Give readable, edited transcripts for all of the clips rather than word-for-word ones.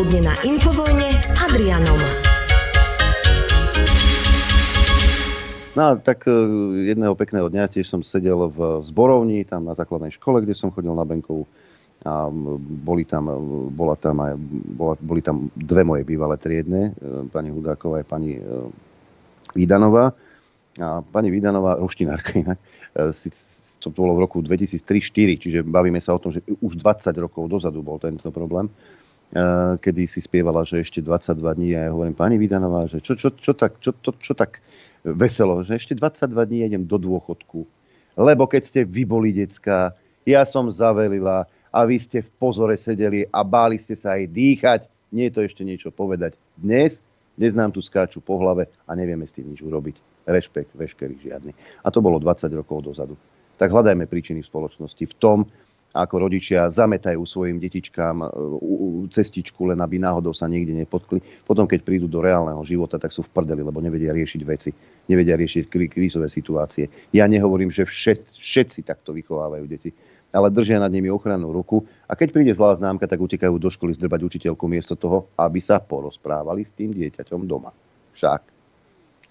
Dopoludne na Infovojne s Adrianom. No tak jedného pekného dňa tiež som sedel v zborovni, tam na základnej škole, kde som chodil na Benkovú. A boli tam dve moje bývalé triedne, pani Hudáková a pani Vídanová. A pani Vídanová, ruštinárka inak, to bolo v roku 2003-2004, čiže bavíme sa o tom, že už 20 rokov dozadu bol tento problém, kedy si spievala, že ešte 22 dní a ja hovorím, pani Vídanová, že čo tak veselo, že ešte 22 dní idem do dôchodku, lebo keď ste vy boli decká, ja som zavelila a vy ste v pozore sedeli a báli ste sa aj dýchať, nie je to ešte niečo povedať. Dnes nám tu skáču po hlave a nevieme s tým nič urobiť. Rešpekt veškerý žiadny. A to bolo 20 rokov dozadu. Tak hľadajme príčiny v spoločnosti v tom, ako rodičia zametajú svojim detičkám cestičku, len aby náhodou sa niekde nepotkli. Potom, keď prídu do reálneho života, tak sú v prdeli, lebo nevedia riešiť veci, nevedia riešiť krízové situácie. Ja nehovorím, že všetci takto vychovávajú deti, ale držia nad nimi ochrannú ruku a keď príde zlá známka, tak utekajú do školy zdrbať učiteľku miesto toho, aby sa porozprávali s tým dieťaťom doma. Však.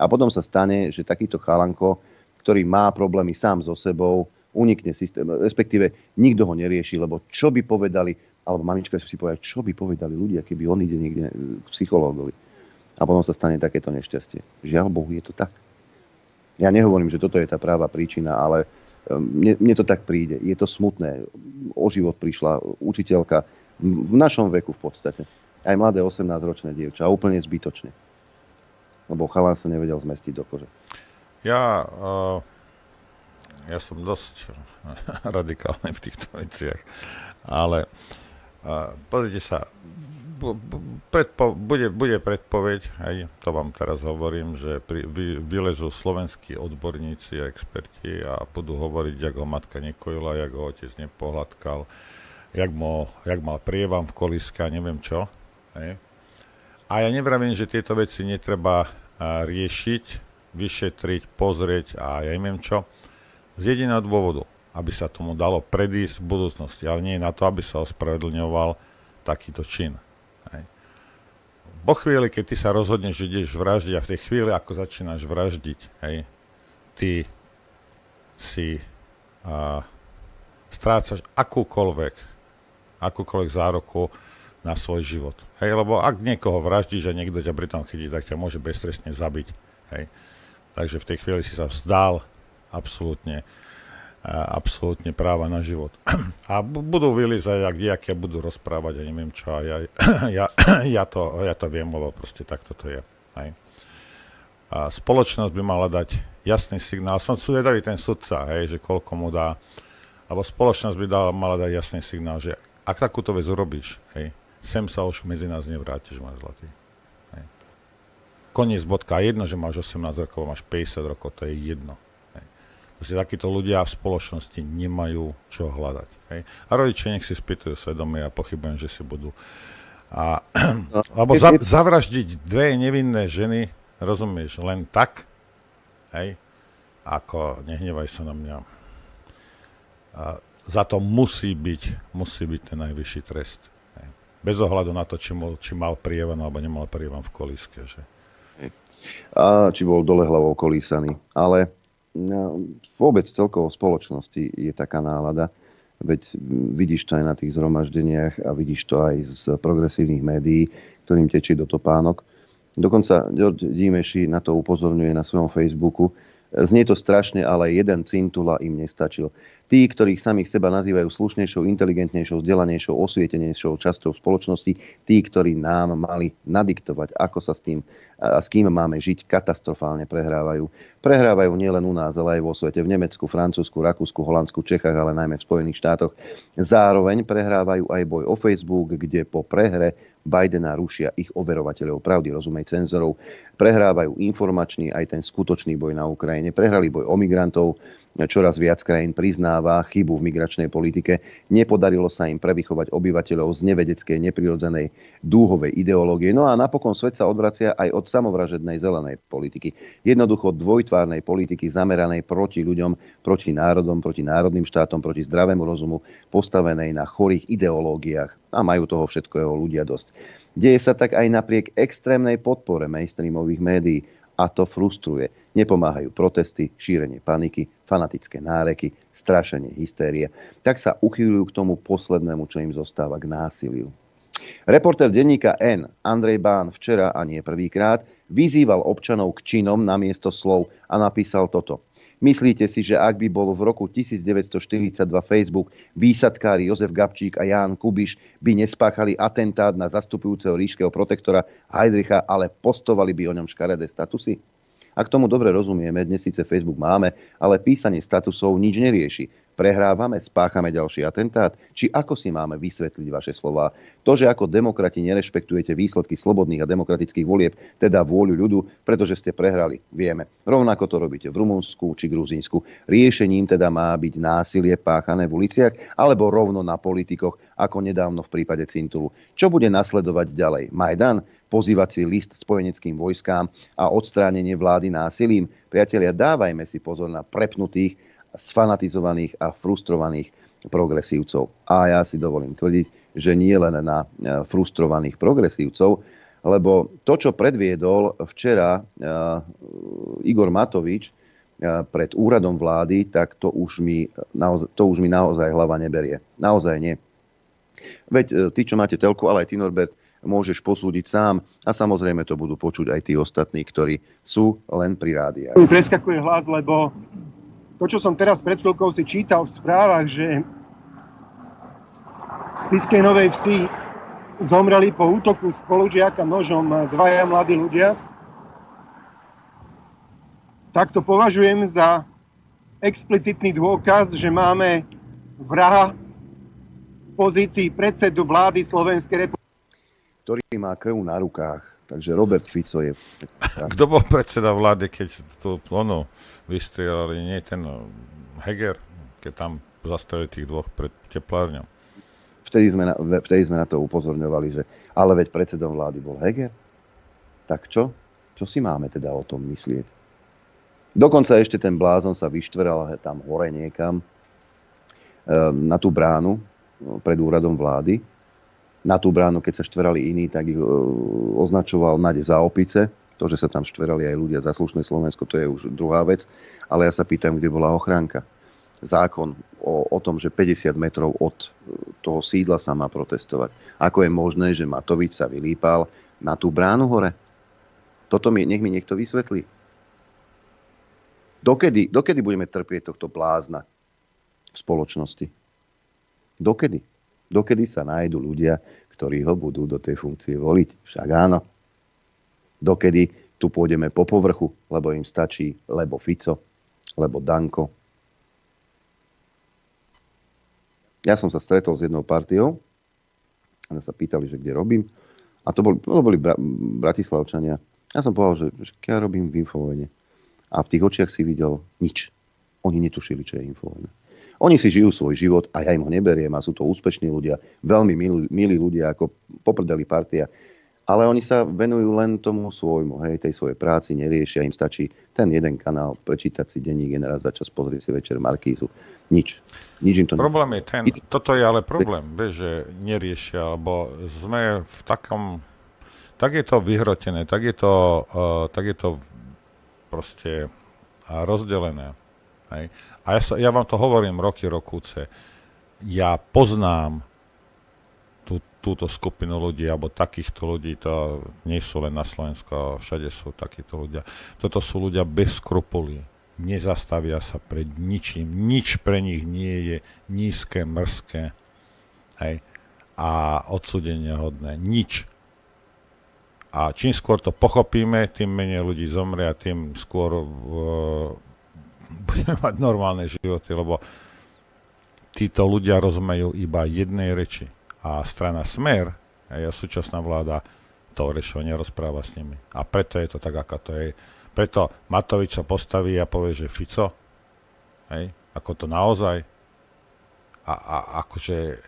A potom sa stane, že takýto chalanko, ktorý má problémy sám so sebou, unikne systém, respektíve nikto ho nerieši, lebo čo by povedali, alebo mamička si povedala, čo by povedali ľudia, keby on ide niekde k psychológovi. A potom sa stane takéto nešťastie. Žiaľ Bohu, je to tak. Ja nehovorím, že toto je tá práva príčina, ale mne to tak príde. Je to smutné. O život prišla učiteľka v našom veku v podstate. Aj mladé 18-ročné dievča. A úplne zbytočne. Lebo chalán sa nevedel zmestiť do kože. Ja som dosť radikálny v týchto veciach, ale pozrite sa, bude predpoveď, aj to vám teraz hovorím, že vylezú slovenskí odborníci a experti a budú hovoriť, jak ho matka nekojila, jak ho otec nepohľadkal, jak mal prievam v kolíske a neviem čo. Hej. A ja nevravím, že tieto veci netreba riešiť, vyšetriť, pozrieť a ja neviem čo, z jediného dôvodu, aby sa tomu dalo predísť v budúcnosti, ale nie na to, aby sa ospravedlňoval takýto čin. Hej. Po chvíli, keď ty sa rozhodneš, že ideš vraždiť a v tej chvíli, ako začínaš vraždiť, hej, ty si strácaš akúkoľvek záruku na svoj život. Hej, lebo ak niekoho vraždíš a niekto ťa pri tom chytí, tak ťa môže beztrestne zabiť. Hej. Takže v tej chvíli si sa vzdal absolútne práva na život. A budú vylízať, aké budú rozprávať a neviem čo. A ja to viem, lebo proste takto to je. Hej. A spoločnosť by mala dať jasný signál. Som zvedavý ten sudca, hej, že koľko mu dá. Alebo spoločnosť by mala dať jasný signál, že ak takúto vec urobíš, hej, sem sa už medzi nás nevrátiš, môj zlatý. Hej. Koniec bodka. Jedno, že máš 18 rokov, máš 50 rokov, to je jedno. Proste takíto ľudia v spoločnosti nemajú čo hľadať. Hej? A rodičia nech si spýtujú svedomie a pochybujem, že si budú. Lebo zavraždiť dve nevinné ženy, rozumieš, len tak, hej, ako nehnevaj sa na mňa. Za to musí byť ten najvyšší trest. Hej? Bez ohľadu na to, či mal prievan alebo nemal prievan v kolíske. Že? A či bol dole hlavou kolísaný. Ale vôbec celkovo v spoločnosti je taká nálada, veď vidíš to aj na tých zhromaždeniach a vidíš to aj z progresívnych médií, ktorým tečie do topánok. Dokonca Ďorď Dímeši na to upozorňuje na svojom Facebooku. Znie to strašne, ale jeden cintula im nestačil. Tí, ktorých samých seba nazývajú slušnejšou, inteligentnejšou, vzdelanejšou, osvietenejšou časťou spoločnosti, tí, ktorí nám mali nadiktovať, ako sa s tým a s kým máme žiť, katastrofálne prehrávajú. Prehrávajú nielen u nás, ale aj vo svete, v Nemecku, Francúzsku, Rakúsku, Holandsku, Čechách, ale najmä v Spojených štátoch. Zároveň prehrávajú aj boj o Facebook, kde po prehre Bidena rušia ich overovateľov pravdy, rozumej cenzorov. Prehrávajú informačný aj ten skutočný boj na Ukrajine. Prehrali boj o migrantov, čoraz viac krajín priznáva chybu v migračnej politike. Nepodarilo sa im prevychovať obyvateľov z nevedeckej, neprirodzenej dúhovej ideológie. No a napokon svet sa odvracia aj od samovražednej zelenej politiky. Jednoducho dvojtvárnej politiky zameranej proti ľuďom, proti národom, proti národným štátom, proti zdravému rozumu, postavenej na chorých ideológiách. a majú toho všetkého ľudia dosť. Deje sa tak aj napriek extrémnej podpore mainstreamových médií a to frustruje. Nepomáhajú protesty, šírenie paniky, fanatické náreky, strašenie, hystérie. Tak sa uchýľujú k tomu poslednému, čo im zostáva, k násiliu. Reportér denníka N. Andrej Bán včera, a nie prvýkrát, vyzýval občanov k činom namiesto slov a napísal toto. Myslíte si, že ak by bol v roku 1942 Facebook, výsadkári Jozef Gabčík a Ján Kubiš by nespáchali atentát na zastupujúceho ríšskeho protektora Heidricha, ale postovali by o ňom škaredé statusy? Ak tomu dobre rozumieme, dnes síce Facebook máme, ale písanie statusov nič nerieši. Prehrávame, spáchame ďalší atentát? Či ako si máme vysvetliť vaše slová? To, že ako demokrati nerešpektujete výsledky slobodných a demokratických volieb, teda vôľu ľudu, pretože ste prehrali, vieme. Rovnako to robíte v Rumunsku či Gruzínsku. Riešením teda má byť násilie páchané v uliciach alebo rovno na politikoch, ako nedávno v prípade Cintulu. Čo bude nasledovať ďalej? Majdan? Pozývací list spojeneckým vojskám a odstránenie vlády násilím? Priatelia, dávajme si pozor na prepnutých, sfanatizovaných a frustrovaných progresívcov. A ja si dovolím tvrdiť, že nie len na frustrovaných progresívcov, lebo to, čo predviedol včera Igor Matovič pred úradom vlády, tak to už mi naozaj hlava neberie. Naozaj nie. Veď ty, čo máte telku, ale aj ty, Norbert, môžeš posúdiť sám a samozrejme to budú počuť aj tí ostatní, ktorí sú len pri rádiách. Preskakuje hlas, lebo to, čo som teraz pred chvíľkou si čítal v správach, že v Spišskej Novej Vsi zomreli po útoku spolužiaka nožom dvaja mladí ľudia, tak to považujem za explicitný dôkaz, že máme vraha v pozícii predsedu vlády Slovenskej republiky, ktorý má krv na rukách. Takže Robert Fico je... Kto bol predseda vlády, keď to vystrieľali? Nie ten Heger, keď tam zastavili tých dvoch pred teplárňou. Vtedy sme na to upozorňovali, že ale veď predsedom vlády bol Heger. Tak čo? Čo si máme teda o tom myslieť? Dokonca ešte ten blázon sa vyštveral tam hore niekam na tú bránu pred úradom vlády. Na tú bránu, keď sa štverali iní, tak ich označoval Nade za opice. To, že sa tam štverali aj ľudia za slušné Slovensko, to je už druhá vec. Ale ja sa pýtam, kde bola ochránka. Zákon o tom, že 50 metrov od toho sídla sa má protestovať. Ako je možné, že Matovič sa vylípal na tú bránu hore? Nech mi niekto vysvetlí. Dokedy budeme trpieť tohto blázna v spoločnosti? Dokedy? Dokedy sa nájdu ľudia, ktorí ho budú do tej funkcie voliť? Však áno. Dokedy tu pôjdeme po povrchu, lebo im stačí lebo Fico, lebo Danko. Ja som sa stretol s jednou partiou a sa pýtali, že kde robím. A to boli Bratislavčania. Ja som povedal, že ja robím v Infovojne. A v tých očiach si videl nič. Oni netušili, čo je Infovojna. Oni si žijú svoj život a ja im ho neberiem a sú to úspešní ľudia, veľmi milí ľudia, ako poprdeli partia. Ale oni sa venujú len tomu svojmu, tej svojej práci, neriešia, im stačí ten jeden kanál, prečítať si denník, raz za čas, pozrieť si večer Markízu. Nič im to... Problém je ten, toto je ale problém, že neriešia, lebo sme v takom... Tak je to vyhrotené, tak je to proste rozdelené. Hej. A ja vám to hovorím rokúce. Ja poznám túto skupinu ľudí, alebo takýchto ľudí, to nie sú len na Slovensku, všade sú takíto ľudia. Toto sú ľudia bez skrupulí. Nezastavia sa pred ničím. Nič pre nich nie je nízke, mrzké. Hej. A odsúdenia hodné. Nič. A čím skôr to pochopíme, tým menej ľudí zomrie a tým skôr budeme mať normálne životy, lebo títo ľudia rozumejú iba jednej reči. A strana Smer, a súčasná vláda, to rečivo nerozpráva s nimi. A preto je to tak, ako to je. Preto Matovič sa postaví a povie, že Fico, hej, ako to naozaj. A akože,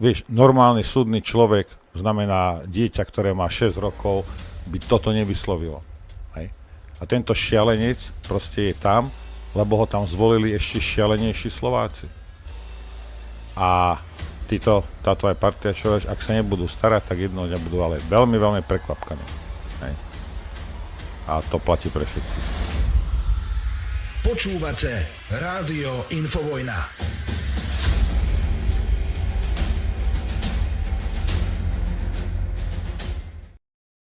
vieš, normálny súdny človek, znamená dieťa, ktoré má 6 rokov, by toto nevyslovilo. Hej. A tento šialenec proste je tam, lebo ho tam zvolili ešte šialenejší Slováci. A táto aj partia, čo ak sa nebudú starať, tak jedno dňa budú ale veľmi, veľmi prekvapkaní. Hej. A to platí pre všetkých. Počúvate Rádio Infovojna.